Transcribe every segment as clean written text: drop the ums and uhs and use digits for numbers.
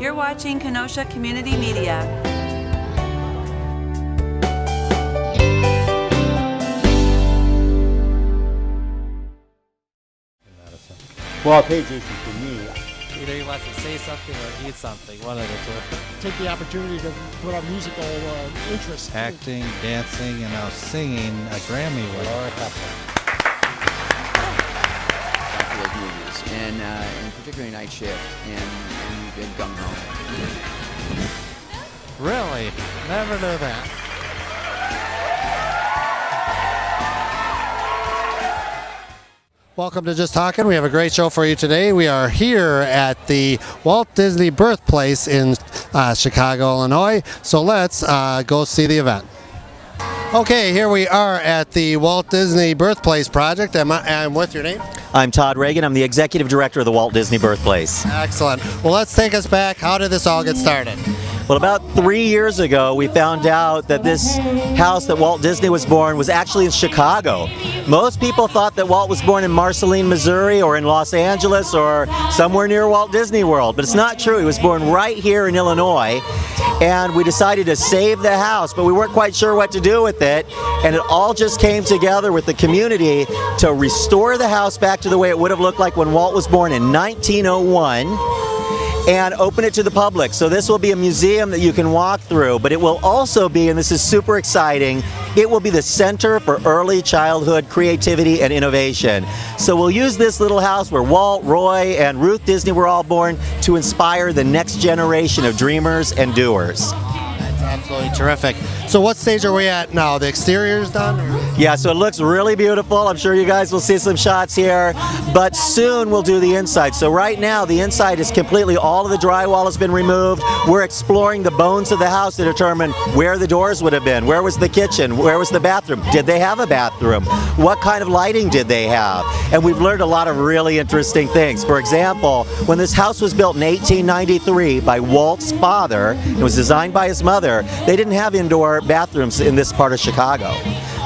You're watching Kenosha Community Media. Well, hey, Jason, for me, Either he wants to say something or eat something, one of the two. Take the opportunity to put up musical interest. Acting, dancing, and now singing a Grammy winner. After those movies, and particularly Night Shift, and you've been gung-ho. Really? Never knew that. welcome to Just Talkin'. We have a great show for you today. We are here at the Walt Disney birthplace in Chicago, Illinois. So let's go see the event. Okay, here we are at the Walt Disney Birthplace Project. And what's your name? I'm Todd Reagan. I'm the Executive Director of the Walt Disney Birthplace. Excellent. Well, let's take us back. How did this all get started? Well, about 3 years ago, we found out that this house that Walt Disney was born was actually in Chicago. Most people thought that Walt was born in Marceline, Missouri, or in Los Angeles, or somewhere near Walt Disney World, but it's not true. He was born right here in Illinois, and we decided to save the house, but we weren't quite sure what to do with it, and it all just came together with the community to restore the house back to the way it would have looked like when Walt was born in 1901. And open it to the public. So this will be a museum that you can walk through, but it will also be, and this is super exciting, it will be the center for early childhood creativity and innovation. So we'll use this little house where Walt, Roy, and Ruth Disney were all born to inspire the next generation of dreamers and doers. That's absolutely terrific. So what stage are we at now? The exterior's done? Yeah, so it looks really beautiful. I'm sure you guys will see some shots here, but soon we'll do the inside. So right now the inside is completely, all of the drywall has been removed. We're exploring the bones of the house to determine where the doors would have been, where was the kitchen, where was the bathroom, did they have a bathroom, what kind of lighting did they have? And we've learned a lot of really interesting things. For example, when this house was built in 1893 by Walt's father, it was designed by his mother, they didn't have indoor bathrooms in this part of Chicago.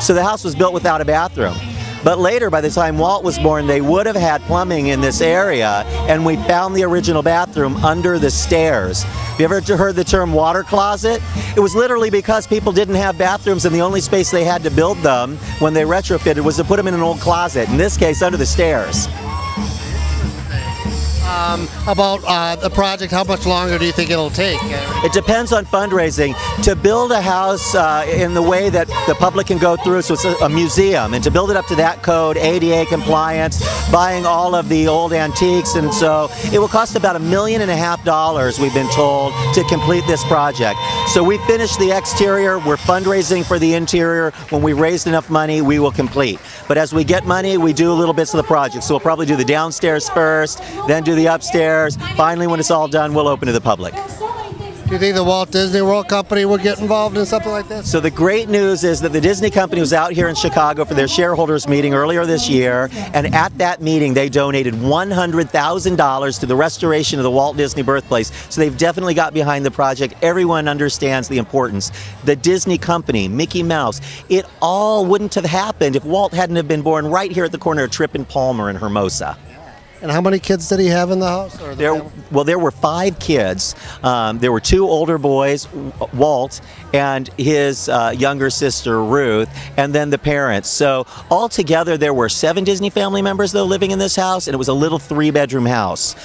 So the house was built without a bathroom. But later, by the time Walt was born, they would have had plumbing in this area, and we found the original bathroom under the stairs. Have you ever heard the term water closet? It was literally because people didn't have bathrooms, and the only space they had to build them when they retrofitted was to put them in an old closet, in this case under the stairs. About the project, how much longer do you think it'll take? It depends on fundraising. To build a house in the way that the public can go through, so it's a museum, and to build it up to that code, ADA compliance, buying all of the old antiques, and so it will cost about $1.5 million, we've been told, to complete this project. So we finished the exterior, we're fundraising for the interior. When we raised enough money, we will complete. But as we get money, we do little bits of the project. So we'll probably do the downstairs first, then do the upstairs. Finally, when it's all done, we'll open to the public. Do you think the Walt Disney World Company would get involved in something like this? So the great news is that the Disney Company was out here in Chicago for their shareholders meeting earlier this year, and at that meeting they donated $100,000 to the restoration of the Walt Disney birthplace. So they've definitely got behind the project. Everyone understands the importance. The Disney Company, Mickey Mouse, it all wouldn't have happened if Walt hadn't have been born right here at the corner of Tripp and Palmer in Hermosa. And how many kids did he have in the house? Or There were 5 kids. There were 2 older boys, Walt and his younger sister Ruth, and then the parents. So altogether there were 7 Disney family members though living in this house, and it was a little 3-bedroom house.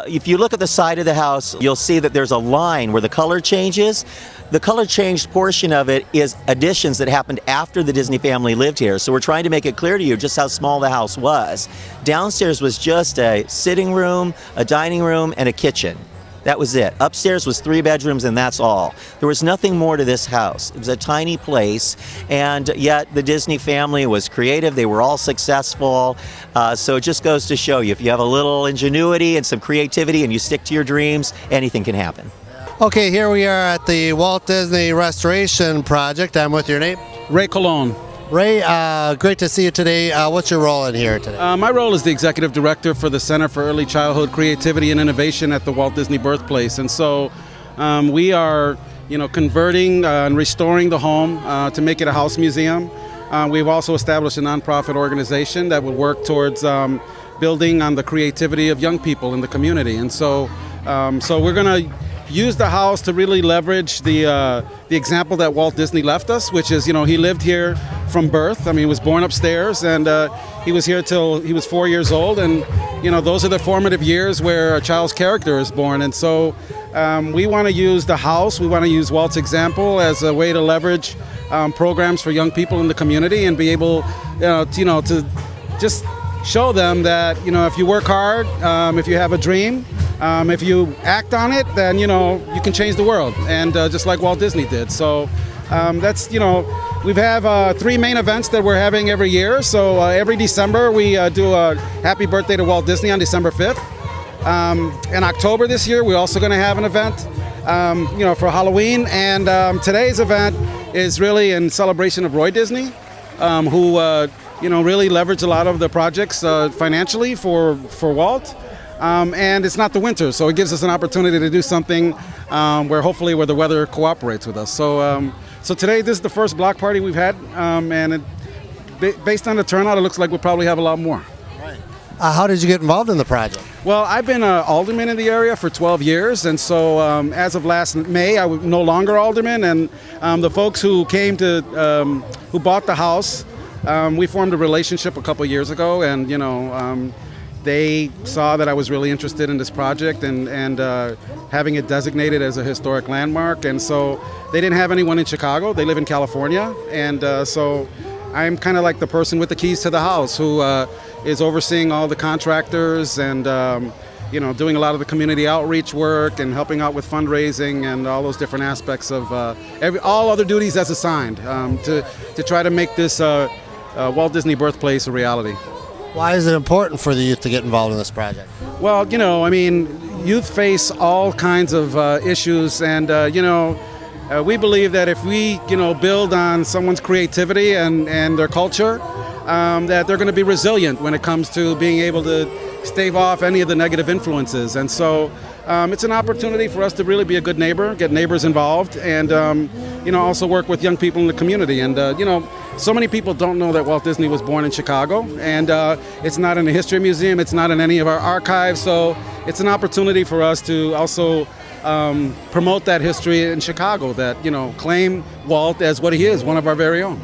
If you look at the side of the house, you'll see that there's a line where the color changes. The color changed portion of it is additions that happened after the Disney family lived here. So we're trying to make it clear to you just how small the house was. Downstairs was just a sitting room, a dining room, and a kitchen. That was it. Upstairs was 3 bedrooms, and that's all. There was nothing more to this house. It was a tiny place, and yet the Disney family was creative. They were all successful. So it just goes to show you, if you have a little ingenuity and some creativity and you stick to your dreams, anything can happen. Okay, here we are at the Walt Disney Restoration Project. I'm with your name? Ray Colon. Ray, great to see you today. What's your role in here today? My role is the Executive Director for the Center for Early Childhood Creativity and Innovation at the Walt Disney Birthplace. And so we are, converting and restoring the home to make it a house museum. We've also established a nonprofit organization that will work towards building on the creativity of young people in the community. And so we're going to use the house to really leverage the example that Walt Disney left us, which is, he lived here from birth. I mean, he was born upstairs, and he was here till he was 4 years old, and those are the formative years where a child's character is born. And so we want to use the house, we want to use Walt's example as a way to leverage programs for young people in the community and be able to just show them that if you work hard, if you have a dream, if you act on it, then you can change the world, and just like Walt Disney did. So that's we have 3 main events that we're having every year. So every December we do a Happy Birthday to Walt Disney on December 5th. In October this year we're also going to have an event for Halloween, and today's event is really in celebration of Roy Disney, who really leveraged a lot of the projects financially for Walt. And it's not the winter, so it gives us an opportunity to do something where the weather cooperates with us. So today, this is the first block party we've had, and based on the turnout, it looks like we'll probably have a lot more. How did you get involved in the project? Well, I've been an alderman in the area for 12 years, and so as of last May, I was no longer alderman, and the folks who came who bought the house, we formed a relationship a couple years ago, and they saw that I was really interested in this project and having it designated as a historic landmark. And so they didn't have anyone in Chicago. They live in California. And so I'm kind of like the person with the keys to the house who is overseeing all the contractors and doing a lot of the community outreach work and helping out with fundraising and all those different aspects of all other duties as assigned to try to make this Walt Disney birthplace a reality. Why is it important for the youth to get involved in this project? Well, youth face all kinds of issues, and we believe that if we build on someone's creativity and their culture, that they're going to be resilient when it comes to being able to stave off any of the negative influences. And so it's an opportunity for us to really be a good neighbor, get neighbors involved, and also work with young people in the community. And so many people don't know that Walt Disney was born in Chicago, and it's not in the History Museum, it's not in any of our archives, so it's an opportunity for us to also promote that history in Chicago, that claim Walt as what he is, one of our very own.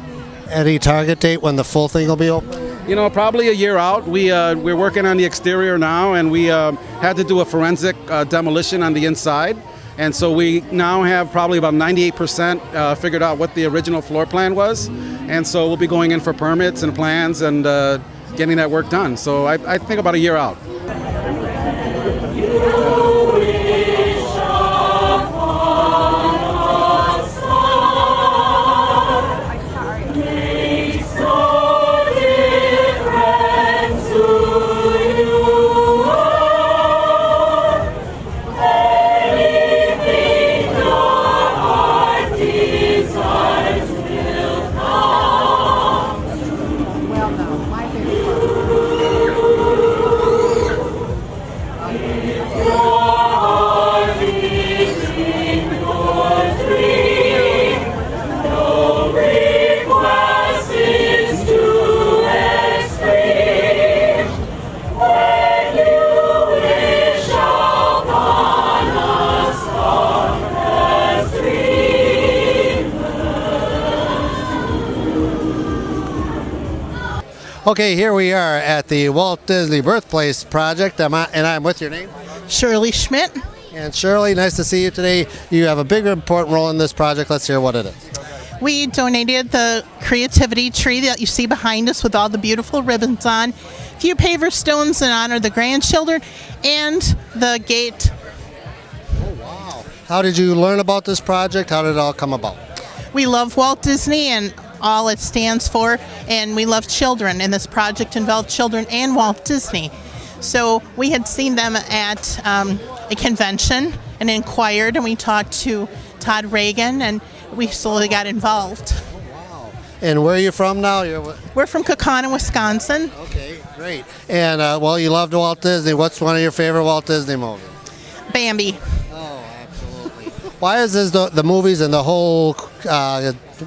Any target date when the full thing will be open? Probably a year out. We're working on the exterior now, and we had to do a forensic demolition on the inside. And so we now have probably about 98% figured out what the original floor plan was. And so we'll be going in for permits and plans and getting that work done. So I think about a year out. Okay, here we are at the Walt Disney Birthplace Project, and I'm with your name? Shirley Schmidt. And Shirley, nice to see you today. You have a big, important role in this project. Let's hear what it is. We donated the creativity tree that you see behind us with all the beautiful ribbons on, a few paver stones in honor of the grandchildren, and the gate. Oh, wow. How did you learn about this project? How did it all come about? We love Walt Disney and all it stands for, and we love children, and this project involved children and Walt Disney. So we had seen them at a convention and inquired, and we talked to Todd Reagan, and we slowly got involved. Oh, wow. And where are you from now? We're from Kaukauna, Wisconsin. Okay, great. And, you loved Walt Disney. What's one of your favorite Walt Disney movies? Bambi. Oh, absolutely. Why is this the movies and the whole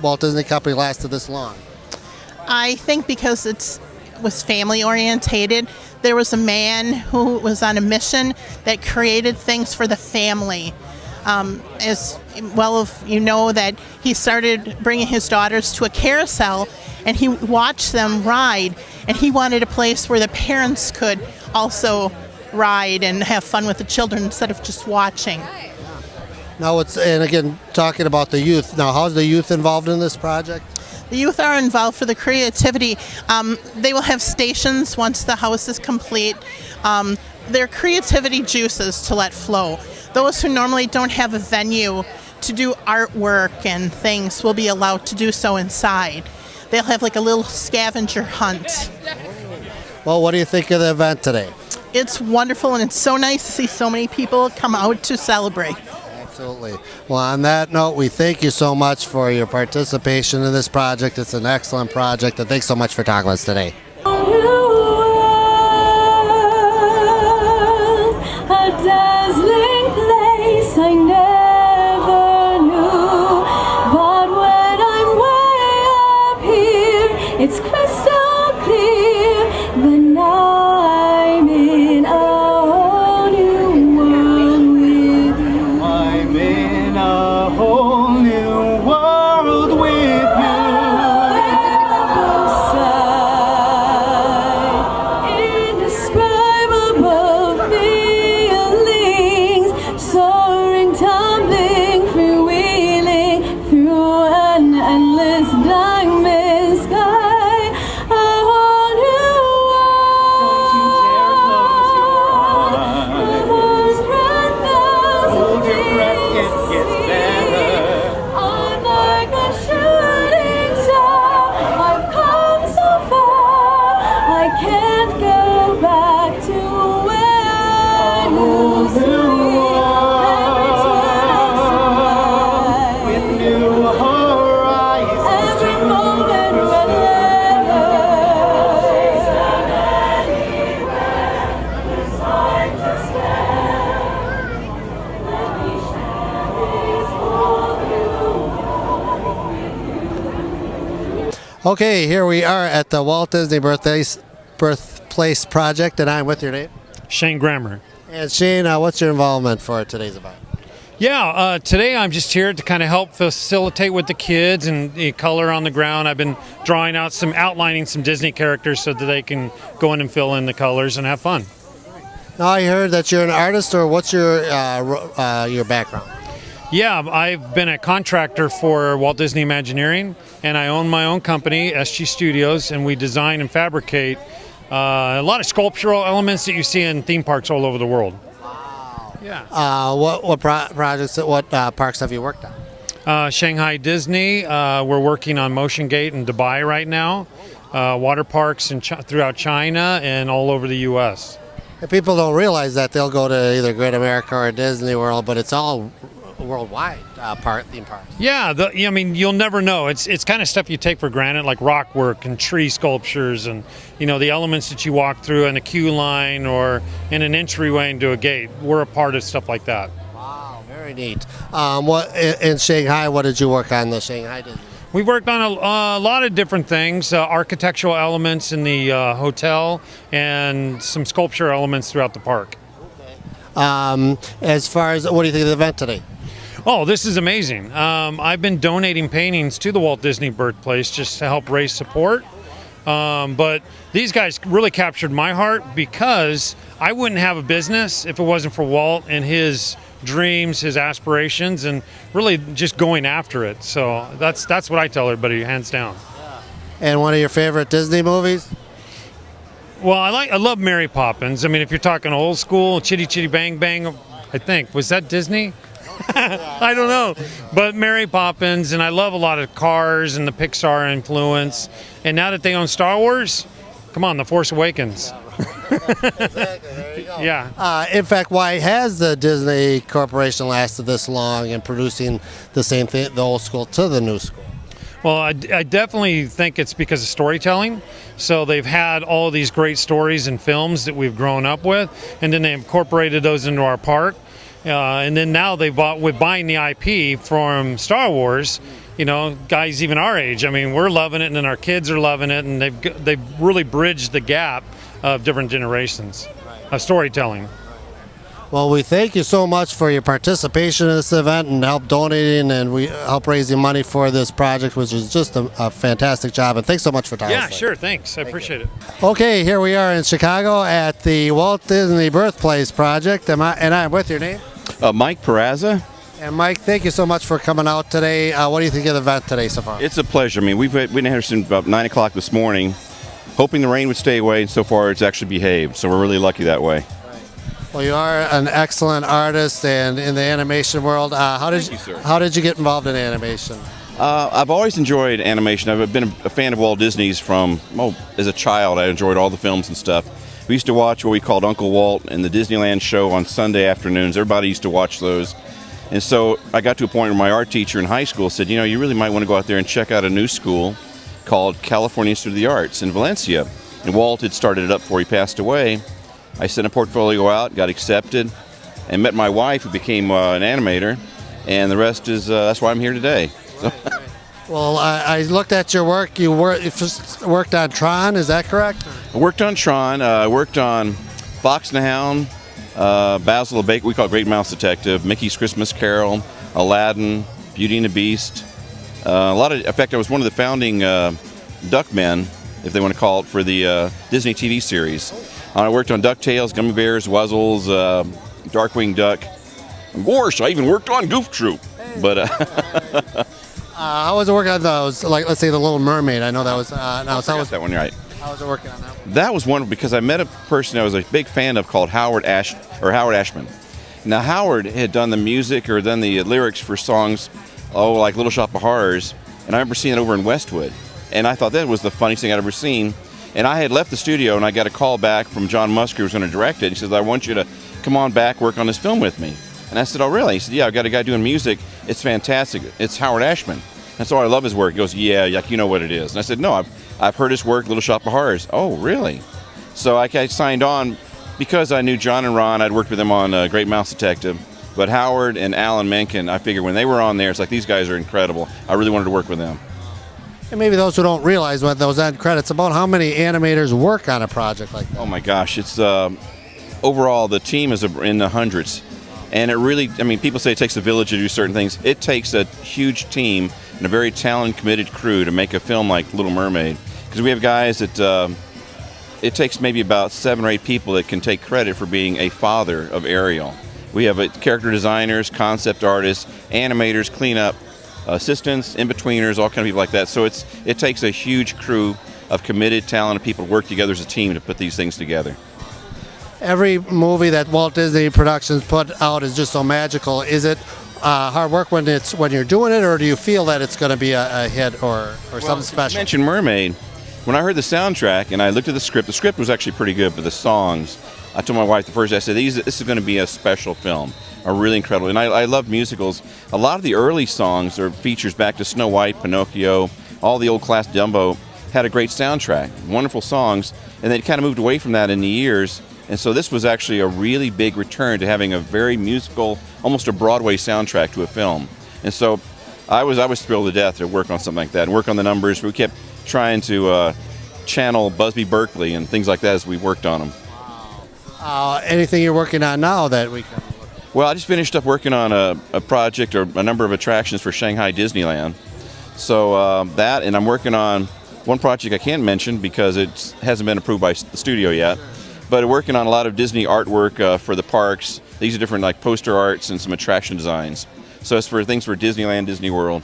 Walt Disney Company lasted this long? I think because it was family orientated. There was a man who was on a mission that created things for the family. As well, if you know that he started bringing his daughters to a carousel, and he watched them ride, and he wanted a place where the parents could also ride and have fun with the children instead of just watching. Now, and again, talking about the youth. Now, how's the youth involved in this project? The youth are involved for the creativity. They will have stations once the house is complete. Their creativity juices to let flow. Those who normally don't have a venue to do artwork and things will be allowed to do so inside. They'll have like a little scavenger hunt. Well, what do you think of the event today? It's wonderful, and it's so nice to see so many people come out to celebrate. Absolutely. Well, on that note, we thank you so much for your participation in this project. It's an excellent project, and thanks so much for talking with us today. A dazzling place I never knew, but when I'm way up here, it's crystal clear. But now I'm in a whole new world with you. I'm in a whole new world with you. Indescribable feelings, soaring, tumbling, freewheeling through an endless darkness sky. A whole new world. Almost 1,000 feet. It gets better. I'm like a shooting star. I've come so far. I can't go back to where I used to be. With new horizons. Every moment will Okay, here we are at the Walt Disney Birthplace Project, and I'm with your name. Shane Grammer. And Shane, what's your involvement for today's event? Yeah, today I'm just here to kind of help facilitate with the kids and the color on the ground. I've been drawing out outlining some Disney characters so that they can go in and fill in the colors and have fun. Now, I heard that you're an artist, or what's your background? Yeah, I've been a contractor for Walt Disney Imagineering, and I own my own company, SG Studios, and we design and fabricate a lot of sculptural elements that you see in theme parks all over the world. Wow. Yeah. What projects, what parks have you worked on? Shanghai Disney. We're working on Motion Gate in Dubai right now. Water parks throughout China and all over the U.S. And people don't realize that they'll go to either Great America or Disney World, but it's all worldwide theme parks. Yeah, I mean, you'll never know. It's kind of stuff you take for granted, like rock work and tree sculptures, and the elements that you walk through in a queue line or in an entryway into a gate. We're a part of stuff like that. Wow, very neat. What in Shanghai? What did you work on the Shanghai Disney? We worked on a lot of different things, architectural elements in the hotel, and some sculpture elements throughout the park. Okay. As far as, what do you think of the event today? Oh, this is amazing. I've been donating paintings to the Walt Disney Birthplace just to help raise support. But these guys really captured my heart, because I wouldn't have a business if it wasn't for Walt and his dreams, his aspirations, and really just going after it. So that's what I tell everybody, hands down. And one of your favorite Disney movies? Well, I love Mary Poppins. I mean, if you're talking old school, Chitty Chitty Bang Bang, I think. Was that Disney? I don't know. But Mary Poppins, and I love a lot of Cars and the Pixar influence. And now that they own Star Wars, come on, The Force Awakens. Exactly, there you go. Yeah. In fact, why has the Disney Corporation lasted this long in producing the same thing, the old school to the new school? Well, I definitely think it's because of storytelling. So they've had all these great stories and films that we've grown up with, and then they incorporated those into our park. And then now with buying the IP from Star Wars, guys even our age, I mean, we're loving it, and then our kids are loving it, and they've really bridged the gap of different generations of storytelling. Well, we thank you so much for your participation in this event and help donating, and we help raising money for this project, which is just a fantastic job. And thanks so much for talking. Yeah, sure. Thanks. I appreciate it. Okay, here we are in Chicago at the Walt Disney Birthplace Project. I'm with your name? Mike Peraza. And Mike, thank you so much for coming out today. What do you think of the event today so far? It's a pleasure. I mean, we've been here since about 9 o'clock this morning, hoping the rain would stay away, and so far it's actually behaved. So we're really lucky that way. Well, you are an excellent artist and in the animation world. How did you get involved in animation? I've always enjoyed animation. I've been a fan of Walt Disney's from, as a child. I enjoyed all the films and stuff. We used to watch what we called Uncle Walt and the Disneyland show on Sunday afternoons. Everybody used to watch those. And so I got to a point where my art teacher in high school said, you really might want to go out there and check out a new school called California Institute of the Arts in Valencia. And Walt had started it up before he passed away. I sent a portfolio out, got accepted, and met my wife, who became an animator, and the rest is, that's why I'm here today. Well, I looked at your work. You worked on Tron, is that correct? I worked on Tron, worked on Fox and the Hound, Basil the Baker, we call it Great Mouse Detective, Mickey's Christmas Carol, Aladdin, Beauty and the Beast. In fact, I was one of the founding duckmen, if they want to call it, for the Disney TV series. I worked on DuckTales, Gummy Bears, Wuzzles, Darkwing Duck. And gosh, I even worked on Goof Troop. But how was it working on those? Like, let's say the Little Mermaid. I know that was. That one, right? How was it working on that one? That was wonderful because I met a person I was a big fan of called Howard Ashman. Now Howard had done the music or done the lyrics for songs, like Little Shop of Horrors, and I remember seeing it over in Westwood, and I thought that was the funniest thing I'd ever seen. And I had left the studio, and I got a call back from John Musker, who was going to direct it. He says, I want you to come on back, work on this film with me. And I said, oh, really? He said, yeah, I've got a guy doing music. It's fantastic. It's Howard Ashman. And so I love his work. He goes, yeah, you know what it is. And I said, no, I've heard his work, Little Shop of Horrors. Oh, really? So I signed on because I knew John and Ron. I'd worked with them on Great Mouse Detective. But Howard and Alan Menken, I figured when they were on there, it's like, these guys are incredible. I really wanted to work with them. And maybe those who don't realize what those end credits about, how many animators work on a project like that? Oh my gosh, it's overall the team is in the hundreds, and it really, people say it takes a village to do certain things. It takes a huge team and a very talented, committed crew to make a film like Little Mermaid, because we have guys that it takes maybe about 7 or 8 people that can take credit for being a father of Ariel. We have character designers, concept artists, animators, cleanup, assistants, in-betweeners, all kind of people like that. So it takes a huge crew of committed, talented people to work together as a team to put these things together. Every movie that Walt Disney Productions put out is just so magical. Is it hard work when you're doing it, or do you feel that it's going to be a hit or something special? You mentioned Mermaid. When I heard the soundtrack and I looked at the script was actually pretty good, but the songs, I told my wife the first day, I said, this is going to be a special film. Are really incredible. And I love musicals. A lot of the early songs or features back to Snow White, Pinocchio, all the old class Dumbo had a great soundtrack, wonderful songs, and they kind of moved away from that in the years. And so this was actually a really big return to having a very musical, almost a Broadway soundtrack to a film. And so I was thrilled to death to work on something like that and work on the numbers. We kept trying to channel Busby Berkeley and things like that as we worked on them. Anything you're working on now that we can? Well, I just finished up working on a project or a number of attractions for Shanghai Disneyland. So that, and I'm working on one project I can't mention because it hasn't been approved by the studio yet. But working on a lot of Disney artwork for the parks. These are different like poster arts and some attraction designs. So it's for things for Disneyland, Disney World.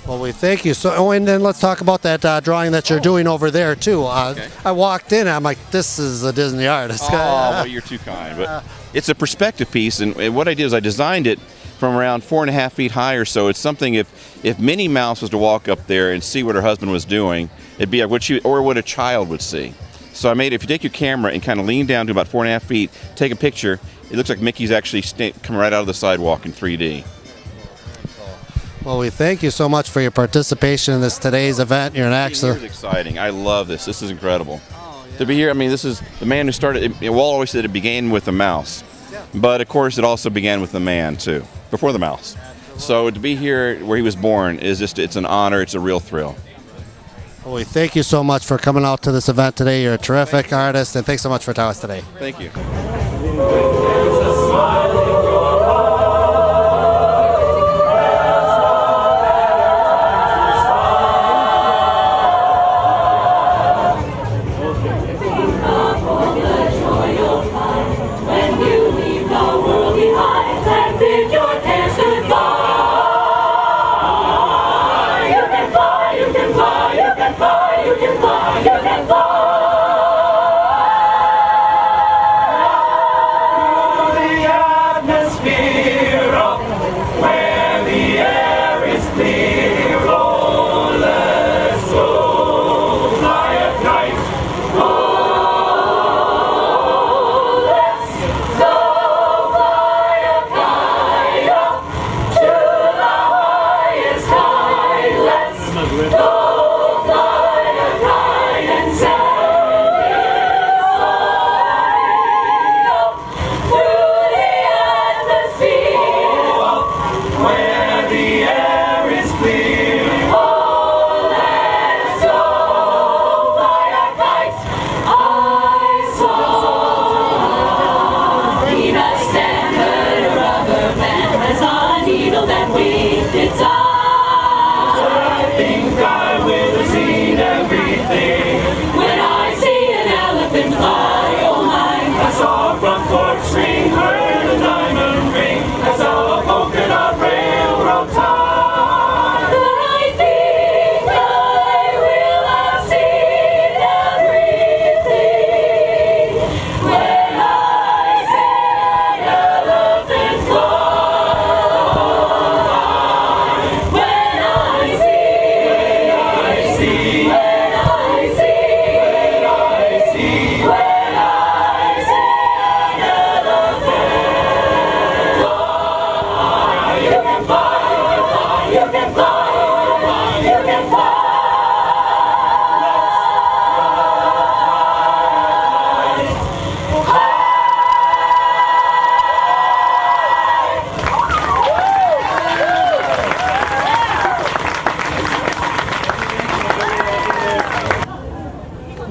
Well, we thank you. So, and then let's talk about that drawing that you're doing over there too. Okay. I walked in, I'm like, this is a Disney artist. Oh, well, you're too kind. But it's a perspective piece, and what I did is I designed it from around 4.5 feet high or so. It's something if Minnie Mouse was to walk up there and see what her husband was doing, it'd be like what a child would see. So I made, if you take your camera and kind of lean down to about 4.5 feet, take a picture, it looks like Mickey's actually coming right out of the sidewalk in 3D. Well, we thank you so much for your participation in today's event. You're an excellent. It's exciting. I love this. This is incredible. To be here, this is the man who started it. Walt always said it began with the mouse. But of course, it also began with the man, too, before the mouse. So to be here where he was born is it's an honor. It's a real thrill. Well, we thank you so much for coming out to this event today. You're a terrific artist, and thanks so much for telling us today. Thank you.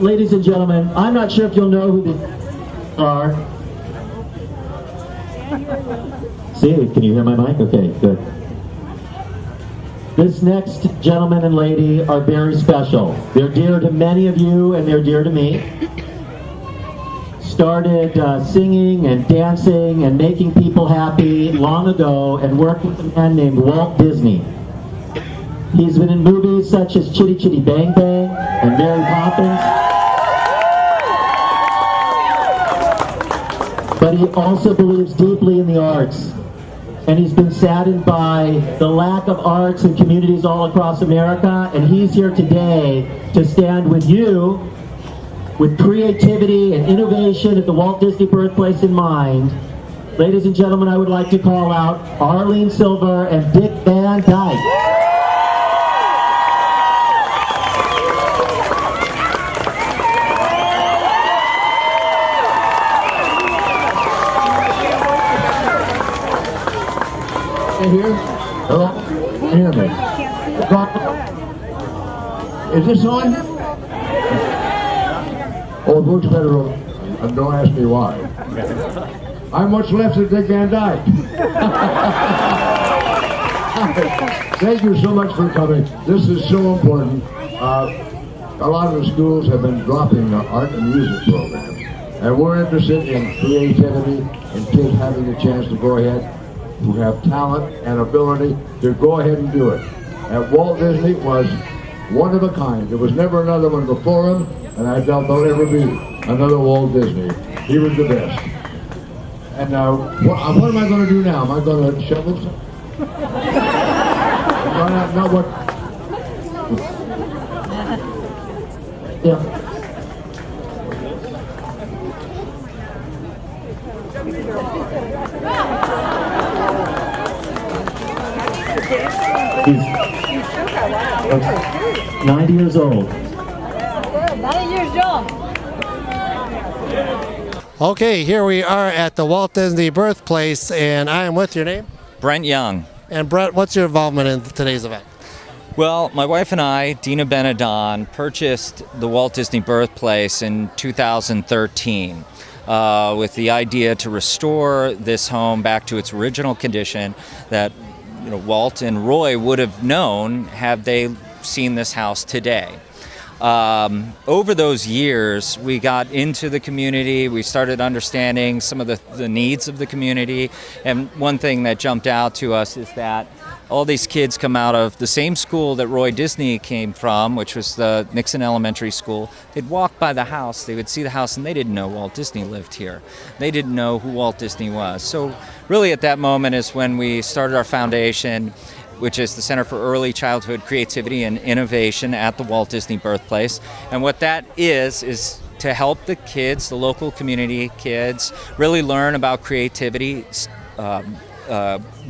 Ladies and gentlemen, I'm not sure if you'll know who these are. See, can you hear my mic? Okay, good. This next gentleman and lady are very special. They're dear to many of you and they're dear to me. Started singing and dancing and making people happy long ago and worked with a man named Walt Disney. He's been in movies such as Chitty Chitty Bang Bang and Mary Poppins. But he also believes deeply in the arts. And he's been saddened by the lack of arts in communities all across America. And he's here today to stand with you, with creativity and innovation at the Walt Disney Birthplace in mind. Ladies and gentlemen, I would like to call out Arlene Silver and Dick Van Dyke. Here? Hello? Can you hear me? Is this on? Oh, it works better. And don't ask me why. I'm what's left of Dick Van Dyke. Thank you so much for coming. This is so important. A lot of the schools have been dropping art and music programs. And we're interested in creativity and kids having a chance to go ahead, who have talent and ability to go ahead and do it. And Walt Disney was one of a kind. There was never another one before him, and I doubt there'll ever be another Walt Disney. He was the best. And what am I going to do now? Am I going to shovel something? No, what? Yeah. He's 90 years old. 90 years old. Okay, here we are at the Walt Disney Birthplace, and I am with your name? Brent Young. And Brent, what's your involvement in today's event? Well, my wife and I, Dina Benedon, purchased the Walt Disney Birthplace in 2013 with the idea to restore this home back to its original condition that Walt and Roy would have known had they seen this house today. Over those years, we got into the community, we started understanding some of the needs of the community, and one thing that jumped out to us is that all these kids come out of the same school that Roy Disney came from, which was the Nixon Elementary School. They'd walk by the house, they would see the house, and they didn't know Walt Disney lived here. They didn't know who Walt Disney was. So really at that moment is when we started our foundation, which is the Center for Early Childhood Creativity and Innovation at the Walt Disney Birthplace. And what that is to help the kids, the local community kids, really learn about creativity,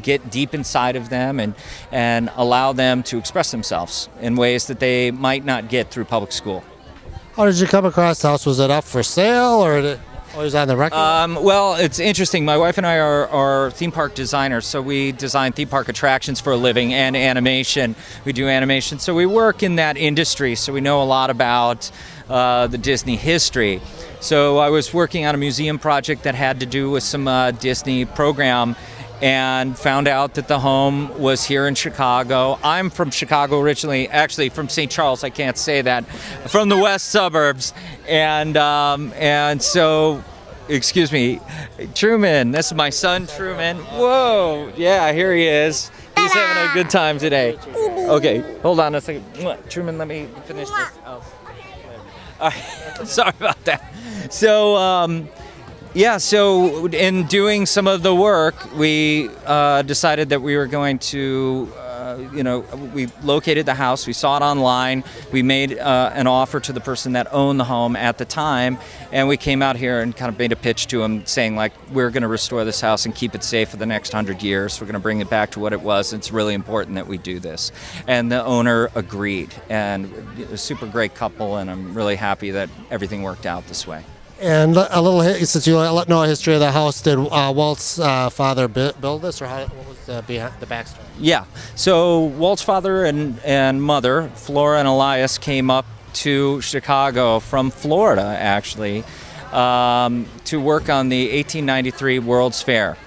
get deep inside of them and allow them to express themselves in ways that they might not get through public school. How did you come across the house? Was it up for sale or was it on the record? Well, it's interesting. My wife and I are theme park designers, so we design theme park attractions for a living and animation. We do animation, so we work in that industry, so we know a lot about the Disney history. So I was working on a museum project that had to do with some Disney program and found out that the home was here in Chicago. I'm from Chicago originally, actually from St. Charles, I can't say that, from the west suburbs. And so, excuse me, Truman, this is my son Truman. Whoa, yeah, here he is. He's having a good time today. Okay, hold on a second. Truman, let me finish this. Oh. All right. Sorry about that. So, so in doing some of the work, we decided that we were going to, we located the house, we saw it online, we made an offer to the person that owned the home at the time, and we came out here and kind of made a pitch to him saying, like, we're going to restore this house and keep it safe for the next 100 years. We're going to bring it back to what it was. It's really important that we do this. And the owner agreed, and a super great couple, and I'm really happy that everything worked out this way. And a little, since you know a history of the house, did Walt's father build this, or what was the backstory? Yeah, so Walt's father and mother, Flora and Elias, came up to Chicago from Florida, actually, to work on the 1893 World's Fair.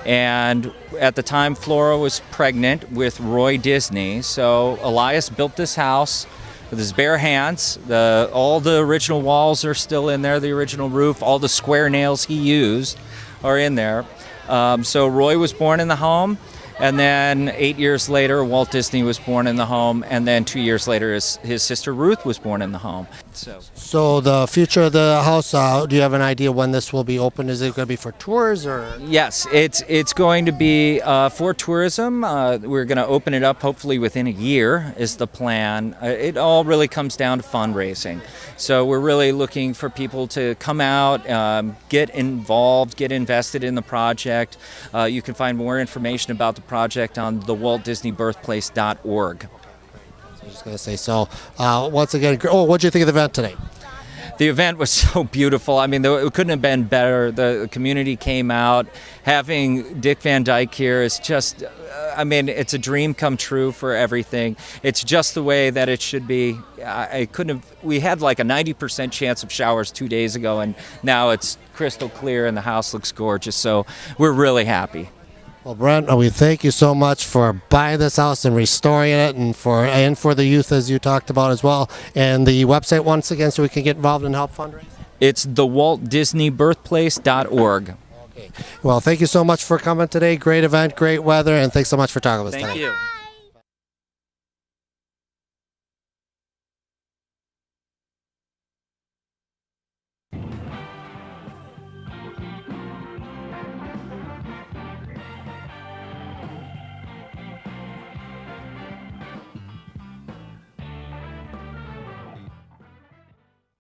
And at the time, Flora was pregnant with Roy Disney, so Elias built this house with his bare hands. All the original walls are still in there, the original roof, all the square nails he used are in there. So Roy was born in the home, and then 8 years later, Walt Disney was born in the home, and then 2 years later, his sister Ruth was born in the home. So the future of the house, do you have an idea when this will be open? Is it going to be for tours, or? Yes, it's going to be for tourism. We're going to open it up hopefully within a year is the plan. It all really comes down to fundraising. So we're really looking for people to come out, get involved, get invested in the project. You can find more information about the project on the WaltDisneyBirthplace.org. I was just going to say, so once again, what did you think of the event today? The event was so beautiful. I mean, it couldn't have been better. The community came out. Having Dick Van Dyke here is just, it's a dream come true for everything. It's just the way that it should be. We had like a 90% chance of showers 2 days ago, and now it's crystal clear and the house looks gorgeous. So we're really happy. Well, Brent, we thank you so much for buying this house and restoring it, and for the youth, as you talked about as well. And the website once again, so we can get involved and help fundraise. It's the WaltDisneyBirthplace.org. Okay. Well, thank you so much for coming today. Great event, great weather, and thanks so much for talking with us today. Thank you.